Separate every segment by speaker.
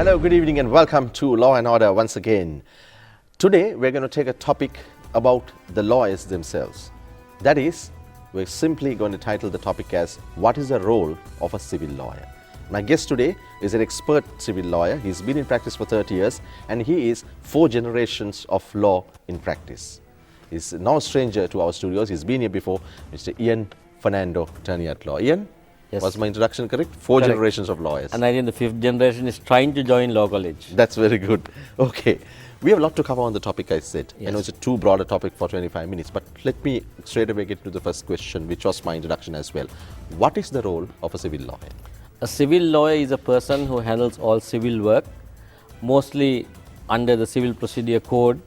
Speaker 1: Hello, good evening and welcome to Law and Order once again. Today we're going to take a topic about the lawyers themselves. That is, we're simply going to title the topic as what is the role of a civil lawyer. My guest today is an expert civil lawyer. He's been in practice for 30 years and he is 4 generations of law in practice. He's no stranger to our studios. He's been here before, Mr. Ian Fernando, attorney at law. Ian?
Speaker 2: Yes.
Speaker 1: Was my introduction correct? 4
Speaker 2: Correct.
Speaker 1: generations of lawyers.
Speaker 2: And I think the 5th generation is trying to join law college.
Speaker 1: That's very good. Okay. We have a lot to cover on the topic, I said.
Speaker 2: Yes.
Speaker 1: I know it's a too broad a topic for 25 minutes, but let me straight away get to the first question, which was my introduction as well. What is the role of a civil lawyer?
Speaker 2: A civil lawyer is a person who handles all civil work, mostly under the Civil Procedure Code.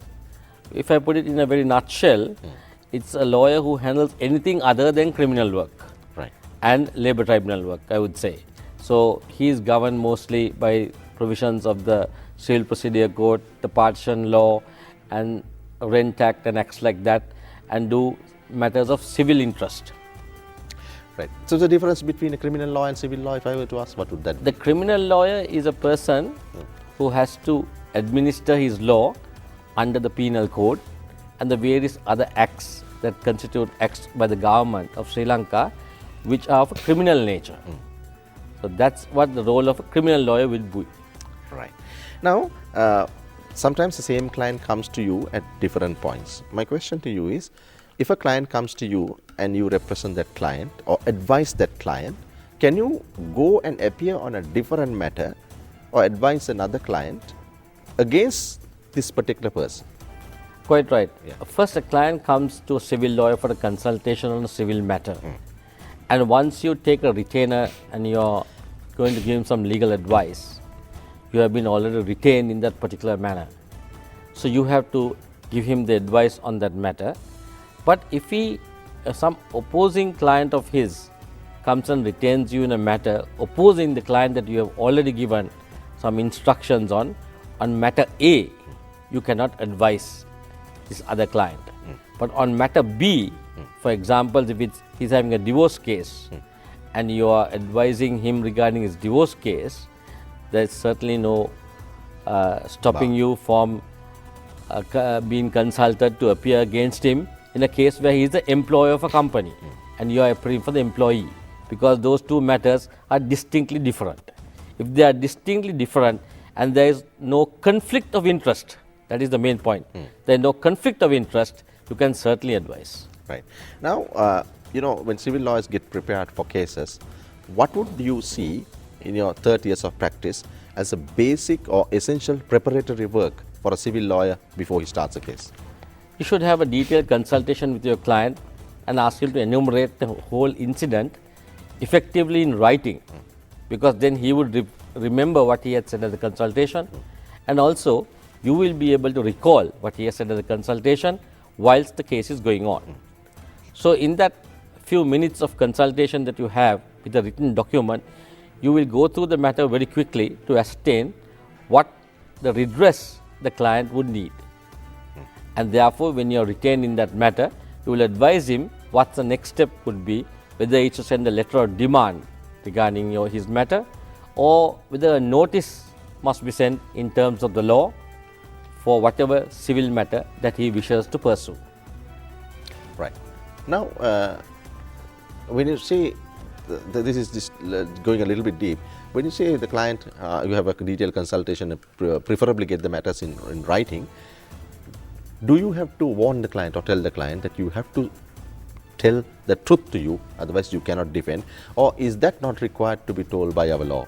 Speaker 2: If I put it in a very nutshell, it's a lawyer who handles anything other than criminal work.
Speaker 1: Right.
Speaker 2: And labor tribunal work, I would say. So he is governed mostly by provisions of the Civil Procedure Code, the Partition Law, and Rent Act and acts like that, and do matters of civil interest.
Speaker 1: Right. So the difference between a criminal law and civil law, if I were to ask, what would that be?
Speaker 2: The criminal lawyer is a person who has to administer his law under the penal code and the various other acts that constitute acts by the government of Sri Lanka, which are of a criminal nature. So that's what the role of a criminal lawyer will be.
Speaker 1: Right. Now, sometimes the same client comes to you at different points. My question to you is, if a client comes to you and you represent that client or advise that client, can you go and appear on a different matter or advise another client against this particular person?
Speaker 2: Quite right.
Speaker 1: Yeah.
Speaker 2: First, a client comes to a civil lawyer for a consultation on a civil matter. And once you take a retainer and you're going to give him some legal advice, you have been already retained in that particular manner. So you have to give him the advice on that matter. But if some opposing client of his comes and retains you in a matter opposing the client that you have already given some instructions on matter A, you cannot advise this other client. But on matter B, for example, if he's having a divorce case and you are advising him regarding his divorce case, there's certainly no stopping you from being consulted to appear against him in a case where he is the employer of a company and you are appearing for the employee, because those two matters are distinctly different. If they are distinctly different and there is no conflict of interest, that is the main point. There is no conflict of interest, you can certainly advise.
Speaker 1: Right. Now, when civil lawyers get prepared for cases, what would you see in your 30 years of practice as a basic or essential preparatory work for a civil lawyer before he starts a case?
Speaker 2: You should have a detailed consultation with your client and ask him to enumerate the whole incident effectively in writing, because then he would remember what he had said at the consultation, and also you will be able to recall what he has said at the consultation whilst the case is going on. So in that few minutes of consultation that you have with a written document, you will go through the matter very quickly to ascertain what the redress the client would need. And therefore, when you are retained in that matter, you will advise him what the next step would be, whether he should send a letter of demand regarding his matter, or whether a notice must be sent in terms of the law for whatever civil matter that he wishes to pursue.
Speaker 1: Right. Now, when you say, this is just going a little bit deep, when you say the client, you have a detailed consultation, preferably get the matters in writing, do you have to warn the client or tell the client that you have to tell the truth to you, otherwise you cannot defend, or is that not required to be told by our law?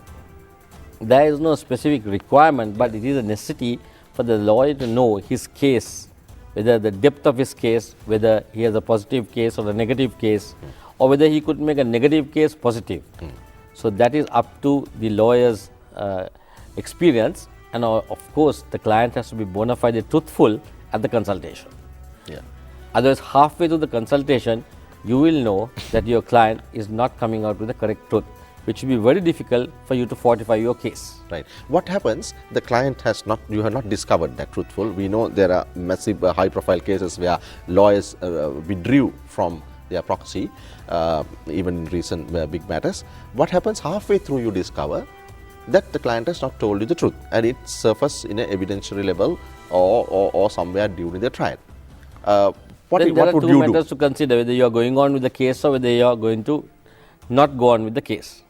Speaker 2: There is no specific requirement, but it is a necessity for the lawyer to know his case, whether the depth of his case, whether he has a positive case or a negative case, or whether he could make a negative case positive. So that is up to the lawyer's experience, and of course the client has to be bona fide truthful at the consultation.
Speaker 1: Yeah.
Speaker 2: Otherwise, halfway through the consultation, you will know that your client is not coming out with the correct truth, which will be very difficult for you to fortify your case.
Speaker 1: Right. What happens, the client you have not discovered that truthful. We know there are massive high profile cases where lawyers withdrew from their proxy, even in recent big matters. What happens halfway through you discover that the client has not told you the truth and it surfaces in an evidentiary level or somewhere during the trial. What
Speaker 2: Then there
Speaker 1: what
Speaker 2: are
Speaker 1: would
Speaker 2: two
Speaker 1: you
Speaker 2: matters
Speaker 1: do?
Speaker 2: to consider, whether you are going on with the case or whether you are going to not go on with the case.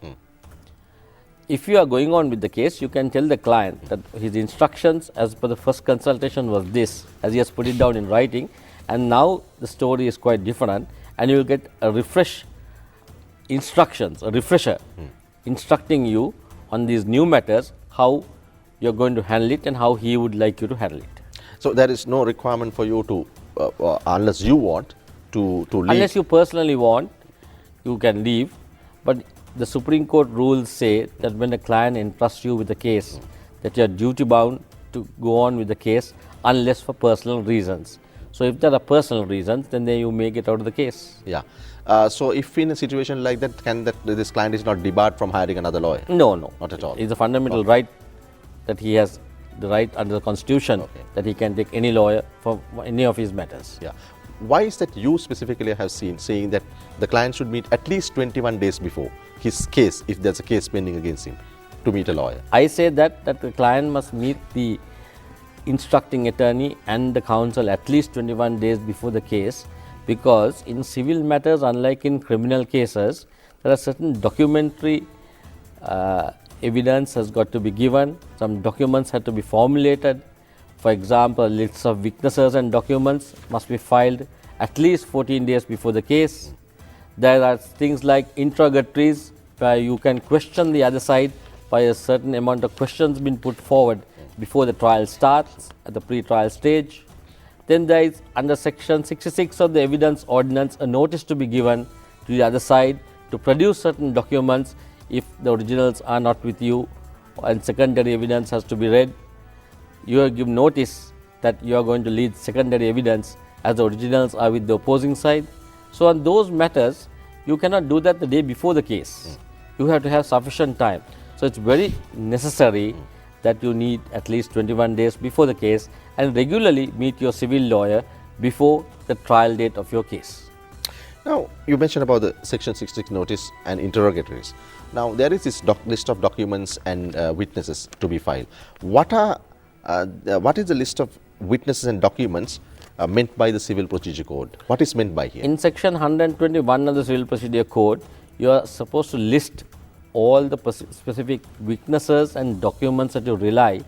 Speaker 2: If you are going on with the case, you can tell the client that his instructions as per the first consultation was this, as he has put it down in writing, and now the story is quite different, and you will get a refresh instructions, a refresher instructing you on these new matters, how you are going to handle it and how he would like you to handle it.
Speaker 1: So there is no requirement for you to, unless you want to leave.
Speaker 2: Unless you personally want, you can leave, but the Supreme Court rules say that when a client entrusts you with a case, that you are duty bound to go on with the case unless for personal reasons. So if there are personal reasons, then you may get out of the case.
Speaker 1: Yeah. So if in a situation like that, can this client is not debarred from hiring another lawyer?
Speaker 2: No, no.
Speaker 1: Not at all.
Speaker 2: It's a fundamental right that he has the right under the Constitution that he can take any lawyer for any of his matters.
Speaker 1: Yeah. Why is that you specifically have seen saying that the client should meet at least 21 days before his case, if there's a case pending against him, to meet a lawyer?
Speaker 2: I say that the client must meet the instructing attorney and the counsel at least 21 days before the case, because in civil matters, unlike in criminal cases, there are certain documentary evidence has got to be given, some documents have to be formulated. For example, lists of witnesses and documents must be filed at least 14 days before the case. There are things like interrogatories where you can question the other side by a certain amount of questions being put forward before the trial starts at the pre-trial stage. Then there is under section 66 of the evidence ordinance a notice to be given to the other side to produce certain documents if the originals are not with you and secondary evidence has to be read. You are given notice that you are going to lead secondary evidence as the originals are with the opposing side. So on those matters, you cannot do that the day before the case. You have to have sufficient time. So it's very necessary that you need at least 21 days before the case and regularly meet your civil lawyer before the trial date of your case.
Speaker 1: Now, you mentioned about the section 66 notice and interrogatories. Now, there is this list of documents and witnesses to be filed. What is the list of witnesses and documents meant by the Civil Procedure Code? What is meant by here?
Speaker 2: In section 121 of the Civil Procedure Code, you are supposed to list all the specific witnesses and documents that you rely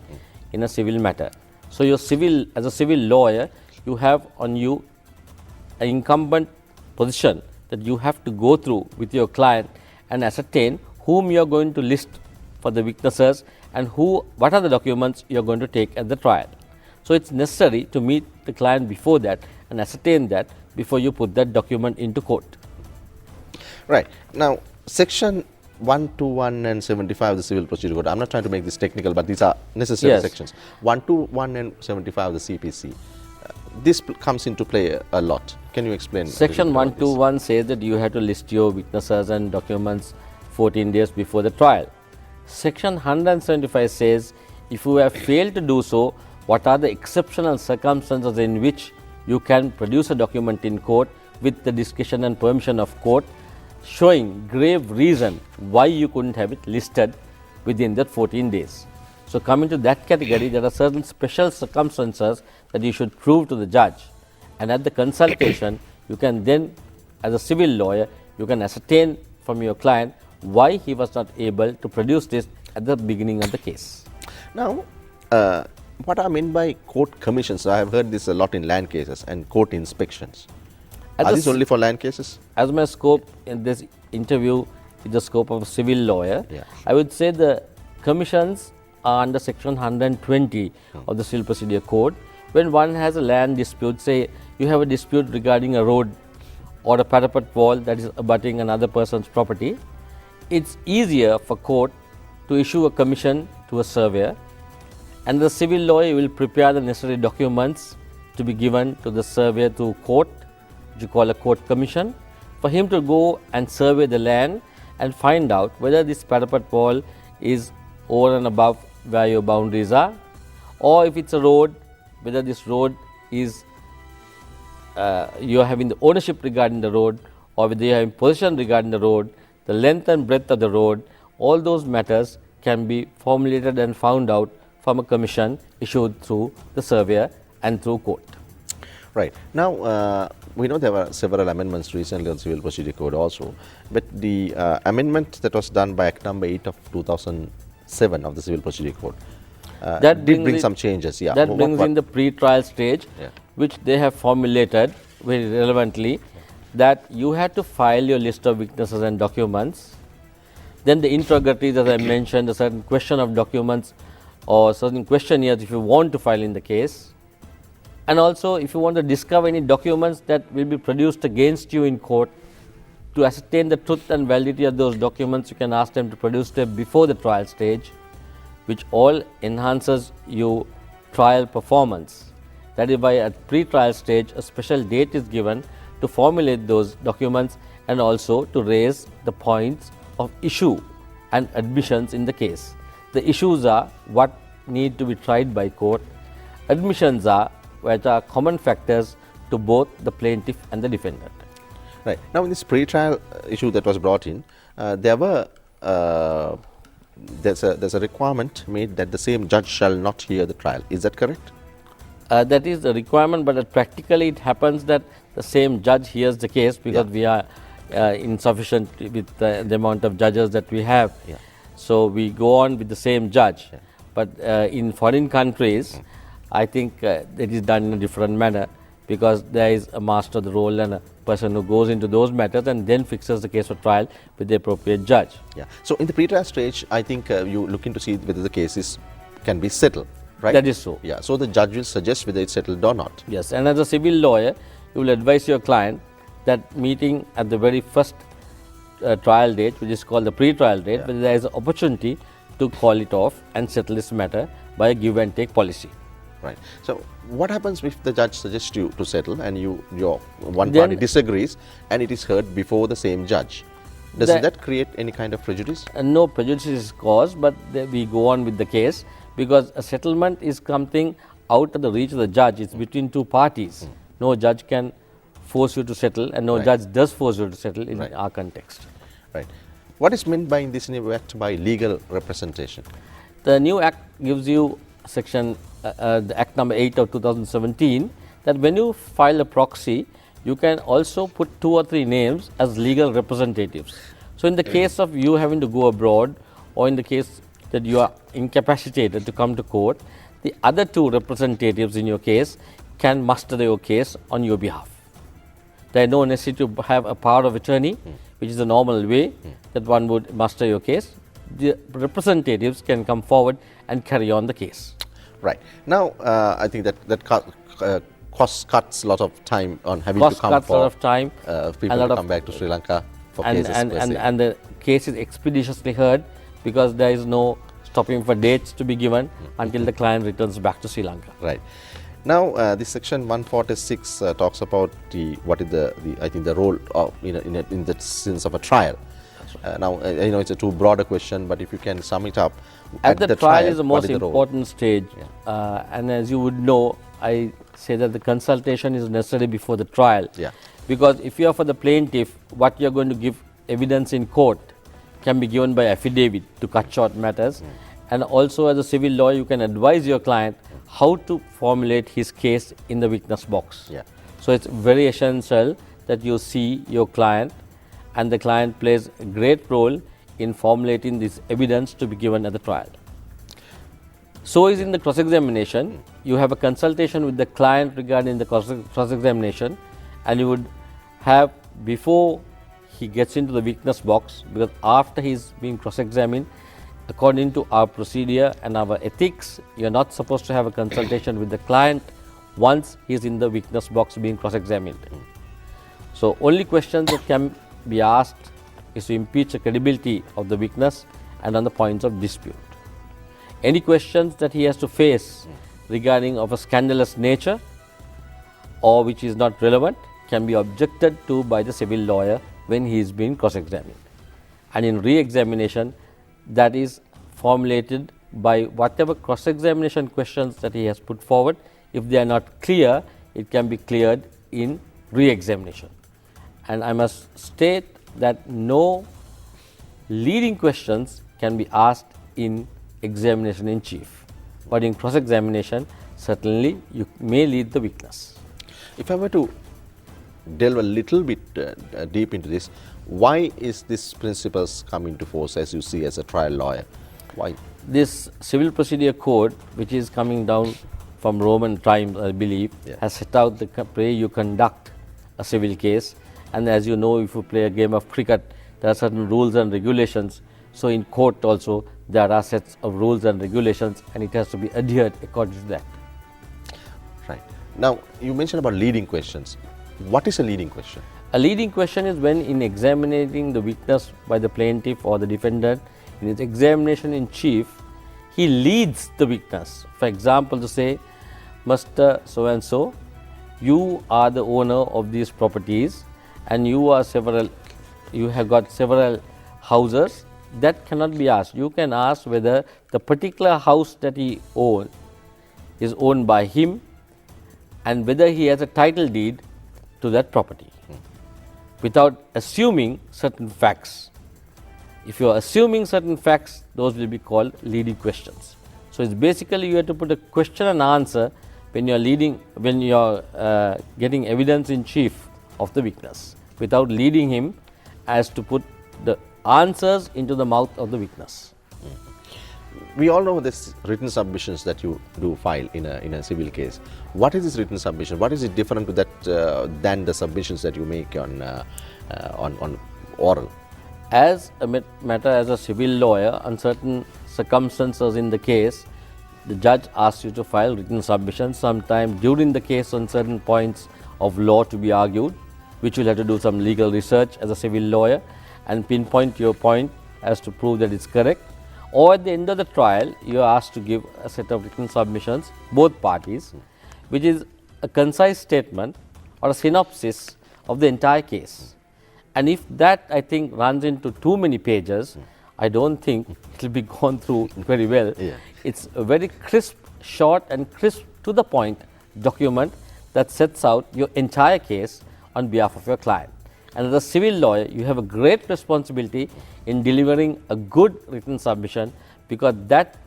Speaker 2: in a civil matter. So your as a civil lawyer, you have on you an incumbent position that you have to go through with your client and ascertain whom you are going to list for the witnesses and what are the documents you are going to take at the trial. So it's necessary to meet the client before that and ascertain that before you put that document into court.
Speaker 1: Right. Now, section 121 and 75 of the Civil Procedure Code, I'm not trying to make this technical, but these are necessary sections. 121 and 75 of the CPC, this comes into play a lot. Can you explain?
Speaker 2: Section 121 says that you have to list your witnesses and documents 14 days before the trial. Section 175 says if you have failed to do so, what are the exceptional circumstances in which you can produce a document in court with the discretion and permission of court, showing grave reason why you couldn't have it listed within that 14 days. So coming to that category, there are certain special circumstances that you should prove to the judge, and at the consultation you can then, as a civil lawyer, you can ascertain from your client why he was not able to produce this at the beginning of the case.
Speaker 1: Now, what I mean by court commissions, I have heard this a lot in land cases and court inspections. Are these only for land cases?
Speaker 2: As my scope in this interview is the scope of a civil lawyer, I would say the commissions are under section 120 of the Civil Procedure Code. When one has a land dispute, say you have a dispute regarding a road or a parapet wall that is abutting another person's property, it's easier for court to issue a commission to a surveyor, and the civil lawyer will prepare the necessary documents to be given to the surveyor to court, which you call a court commission, for him to go and survey the land and find out whether this parapet wall is over and above where your boundaries are, or if it's a road, whether this road is you are having the ownership regarding the road, or whether you are in possession regarding the road, the length and breadth of the road. All those matters can be formulated and found out from a commission issued through the surveyor and through court.
Speaker 1: Right. Now, we know there were several amendments recently on Civil Procedure Code also, but the amendment that was done by Act number 8 of 2007 of the Civil Procedure Code
Speaker 2: That
Speaker 1: did bring
Speaker 2: brings
Speaker 1: some changes. Yeah.
Speaker 2: That brings in the pre-trial stage,
Speaker 1: Yeah.
Speaker 2: which they have formulated very relevantly, that you had to file your list of witnesses and documents. Then the interrogatories, as I mentioned, a certain question of documents or certain questionnaires if you want to file in the case. And also, if you want to discover any documents that will be produced against you in court, to ascertain the truth and validity of those documents, you can ask them to produce them before the trial stage, which all enhances your trial performance. That is why at pre-trial stage, a special date is given to formulate those documents and also to raise the points of issue and admissions in the case. The issues are what need to be tried by court. Admissions are which are common factors to both the plaintiff and the defendant.
Speaker 1: Right. Now, in this pre-trial issue that was brought in, there's a requirement made that the same judge shall not hear the trial. Is that correct?
Speaker 2: That is the requirement, but practically it happens that the same judge hears the case because we are insufficient with the amount of judges that we have.
Speaker 1: Yeah.
Speaker 2: So we go on with the same judge. But in foreign countries, I think it is done in a different manner, because there is a master of the role and a person who goes into those matters and then fixes the case for trial with the appropriate judge.
Speaker 1: Yeah. So in the pre-trial stage, I think you looking to see whether the case can be settled, right?
Speaker 2: That is so.
Speaker 1: Yeah. So the judge will suggest whether it's settled or not.
Speaker 2: Yes, and as a civil lawyer, you will advise your client that meeting at the very first trial date, which is called the pre-trial date, whether there is an opportunity to call it off and settle this matter by a give and take policy.
Speaker 1: Right. So what happens if the judge suggests you to settle and your one party disagrees and it is heard before the same judge? Does that create any kind of prejudice?
Speaker 2: No prejudice is caused, but we go on with the case, because a settlement is something out of the reach of the judge. It's between two parties. No judge can force you to settle, and no judge does force you to settle in our context.
Speaker 1: Right. What is meant by in this new act by legal representation?
Speaker 2: The new act gives you section, the Act number 8 of 2017, that when you file a proxy, you can also put 2 or 3 names as legal representatives. So in the case of you having to go abroad, or in the case that you are incapacitated to come to court, the other 2 representatives in your case can muster your case on your behalf. There is no necessity to have a power of attorney, which is the normal way that one would muster your case. The representatives can come forward and carry on the case.
Speaker 1: Right. Now, I think that cuts a lot of time on having to come
Speaker 2: cuts a lot of time.
Speaker 1: People to come back to Sri Lanka for cases.
Speaker 2: And the case is expeditiously heard, because there is no stopping for dates to be given until the client returns back to Sri Lanka.
Speaker 1: Right. Now, this section 146 talks about what is the role of in the sense of a trial. Now, I know it's a too broad a question, but if you can sum it up.
Speaker 2: At the trial is the most important stage, and as you would know, I say that the consultation is necessary before the trial.
Speaker 1: Yeah.
Speaker 2: Because if you are for the plaintiff, what you are going to give evidence in court can be given by affidavit to cut short matters, and also as a civil lawyer, you can advise your client how to formulate his case in the witness box.
Speaker 1: Yeah.
Speaker 2: So it's very essential that you see your client, and the client plays a great role in formulating this evidence to be given at the trial. So is in the cross-examination. You have a consultation with the client regarding the cross-examination, and you would have, before he gets into the witness box, because after he is being cross-examined, according to our procedure and our ethics, you are not supposed to have a consultation with the client once he is in the witness box being cross-examined. So only questions that can be asked is to impeach the credibility of the witness and on the points of dispute. Any questions that he has to face regarding of a scandalous nature or which is not relevant can be objected to by the civil lawyer when he is being cross-examined. And in re-examination, that is formulated by whatever cross-examination questions that he has put forward. If they are not clear, it can be cleared in re-examination. And I must state that no leading questions can be asked in examination in chief, but in cross examination certainly you may lead the witness.
Speaker 1: If I were to delve a little bit deep into this, why is this principles come into force as you see as a trial lawyer? Why?
Speaker 2: This civil procedure code, which is coming down from Roman times, I believe,
Speaker 1: Yeah.
Speaker 2: has set out the way you conduct a civil case. And as you know, if you play a game of cricket, there are certain rules and regulations. So in court also, there are sets of rules and regulations, and it has to be adhered according to that.
Speaker 1: Right. Now, you mentioned about leading questions. What is a leading question?
Speaker 2: A leading question is when in examining the witness by the plaintiff or the defendant, in his examination in chief, he leads the witness. For example, to say, Mr. So and so, you are the owner of these properties and you have got several houses. That cannot be asked. You can ask whether the particular house that he owns is owned by him and whether he has a title deed to that property, without assuming certain facts. If you are assuming certain facts, those will be called leading questions. So it's basically you have to put a question and answer when you are getting evidence in chief of the witness, without leading him as to put the answers into the mouth of the witness.
Speaker 1: We all know this written submissions that you do file in a civil case. What is this written submission? What is it different to that than the submissions that you make on oral?
Speaker 2: As a matter as a civil lawyer, on certain circumstances in the case, the judge asks you to file written submissions sometime during the case on certain points of law to be argued, which you'll have to do some legal research as a civil lawyer and pinpoint your point as to prove that it's correct. Or at the end of the trial, you are asked to give a set of written submissions, both parties, which is a concise statement or a synopsis of the entire case. And if that, I think, runs into too many pages, I don't think it will be gone through very well.
Speaker 1: Yeah.
Speaker 2: It's a very crisp, short and crisp to the point document that sets out your entire case on behalf of your client. And as a civil lawyer, you have a great responsibility in delivering a good written submission, because that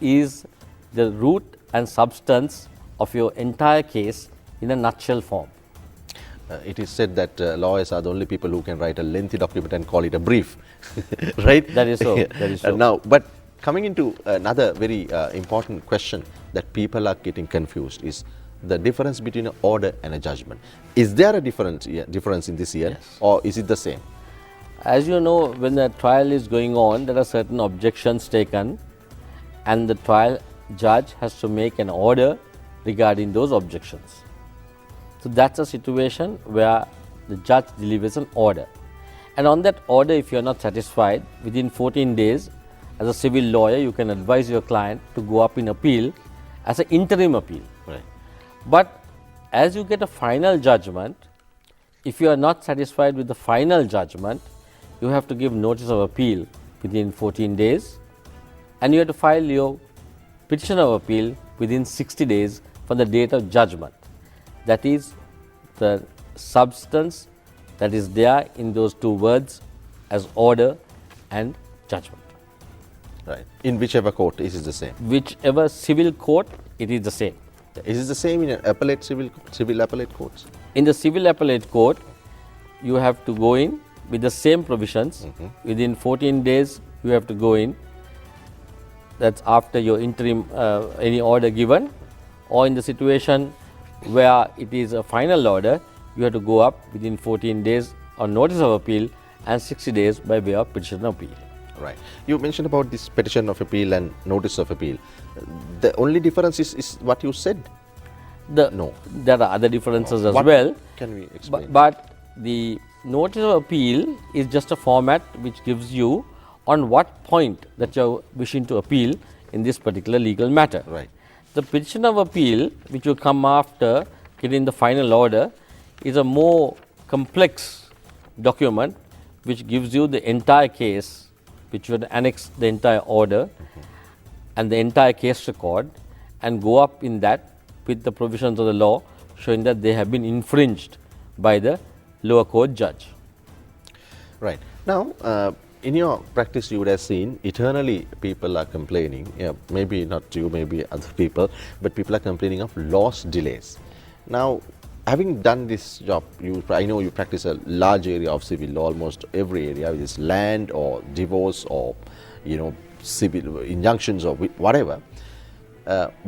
Speaker 2: is the root and substance of your entire case in a nutshell form.
Speaker 1: It is said that lawyers are the only people who can write a lengthy document and call it a brief, right?
Speaker 2: That is so. That is so.
Speaker 1: Now, but coming into another very important question that people are getting confused is the difference between an order and a judgment. Is there a difference in this year,
Speaker 2: Yes.
Speaker 1: or is it the same?
Speaker 2: As you know, when the trial is going on, there are certain objections taken, and the trial judge has to make an order regarding those objections. So that's a situation where the judge delivers an order. And on that order, if you are not satisfied, within 14 days, as a civil lawyer, you can advise your client to go up in appeal as an interim appeal.
Speaker 1: Right.
Speaker 2: But as you get a final judgment, if you are not satisfied with the final judgment, you have to give notice of appeal within 14 days, and you have to file your petition of appeal within 60 days from the date of judgment. That is the substance that is there in those two words as order and judgment.
Speaker 1: Right. In whichever court, is it the same?
Speaker 2: Whichever civil court, it is the same.
Speaker 1: Is it the same in appellate civil appellate courts?
Speaker 2: In the civil appellate court, you have to go in with the same provisions. Within 14 days, you have to go in. That's after your interim, any order given, or in the situation where it is a final order, you have to go up within 14 days on notice of appeal and 60 days by way of petition of appeal.
Speaker 1: Right. You mentioned about this petition of appeal and notice of appeal. The only difference is what you said. No.
Speaker 2: There are other differences as
Speaker 1: What
Speaker 2: well.
Speaker 1: can we explain?
Speaker 2: But the notice of appeal is just a format which gives you on what point that you are wishing to appeal in this particular legal matter.
Speaker 1: Right.
Speaker 2: The petition of appeal, which will come after getting the final order, is a more complex document which gives you the entire case, which would annex the entire order and the entire case record, and go up in that with the provisions of the law showing that they have been infringed by the lower court judge.
Speaker 1: Right. Now, in your practice, you would have seen eternally people are complaining, maybe not you, maybe other people, but people are complaining of loss delays. Now, having done this job, I know you practice a large area of civil law, almost every area, which is land or divorce or, civil injunctions or whatever.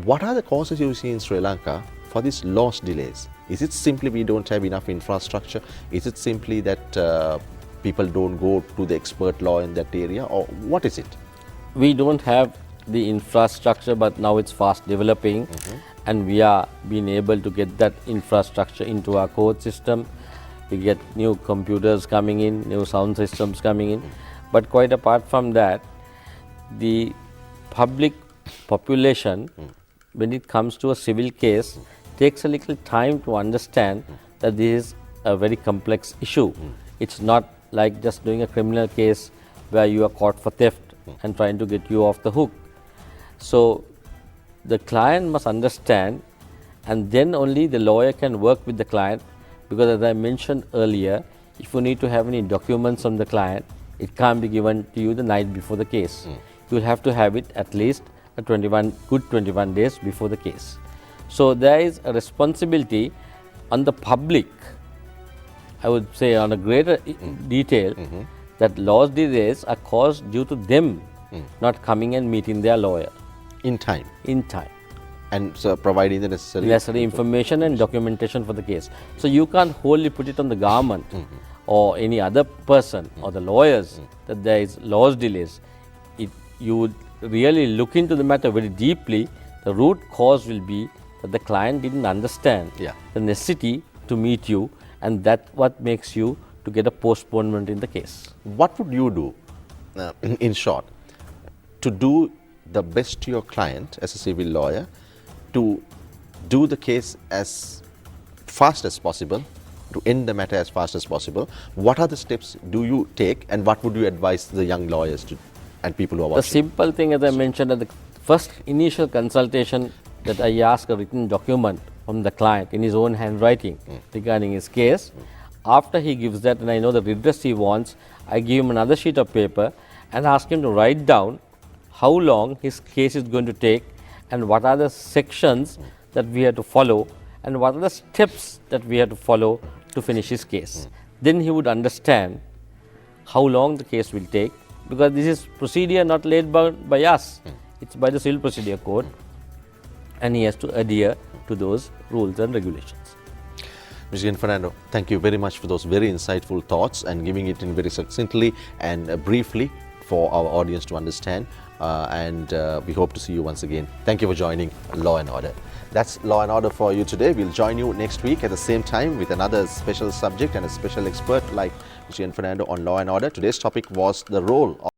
Speaker 1: What are the causes you see in Sri Lanka for these loss delays? Is it simply we don't have enough infrastructure? Is it simply that people don't go to the expert law in that area, or what is it?
Speaker 2: We don't have the infrastructure, but now it's fast developing, and we are being able to get that infrastructure into our court system. We get new computers coming in, new sound systems coming in, but quite apart from that, the public population, when it comes to a civil case, takes a little time to understand that this is a very complex issue. It's not like just doing a criminal case where you are caught for theft and trying to get you off the hook. So the client must understand, and then only the lawyer can work with the client, because as I mentioned earlier, if you need to have any documents from the client, it can't be given to you the night before the case. You will have to have it at least a 21 days before the case. So there is a responsibility on the public, I would say on a greater detail, that loss delays are caused due to them not coming and meeting their lawyer
Speaker 1: In time. And so providing the necessary
Speaker 2: information and documentation for the case. So you can't wholly put it on the government or any other person or the lawyers that there is loss delays. You would really look into the matter very deeply. The root cause will be that the client didn't understand the necessity to meet you, and that's what makes you to get a postponement in the case.
Speaker 1: What would you do, in short, to do the best to your client as a civil lawyer, to do the case as fast as possible, to end the matter as fast as possible? What are the steps do you take, and what would you advise the young lawyers to, and people who are watching?
Speaker 2: The simple thing, as I mentioned at the first initial consultation, that I ask a written document from the client in his own handwriting regarding his case. After he gives that, and I know the redress he wants, I give him another sheet of paper and ask him to write down how long his case is going to take, and what are the sections that we have to follow, and what are the steps that we have to follow to finish his case. Then he would understand how long the case will take, because this is procedure not laid by us, it's by the Civil Procedure Code, and he has to adhere to those rules and regulations.
Speaker 1: Mr. Gian Fernando, thank you very much for those very insightful thoughts and giving it in very succinctly and briefly for our audience to understand. We hope to see you once again. Thank you for joining Law and Order. That's Law and Order for you today. We'll join you next week at the same time with another special subject and a special expert like Mr. Gian Fernando on Law and Order. Today's topic was the role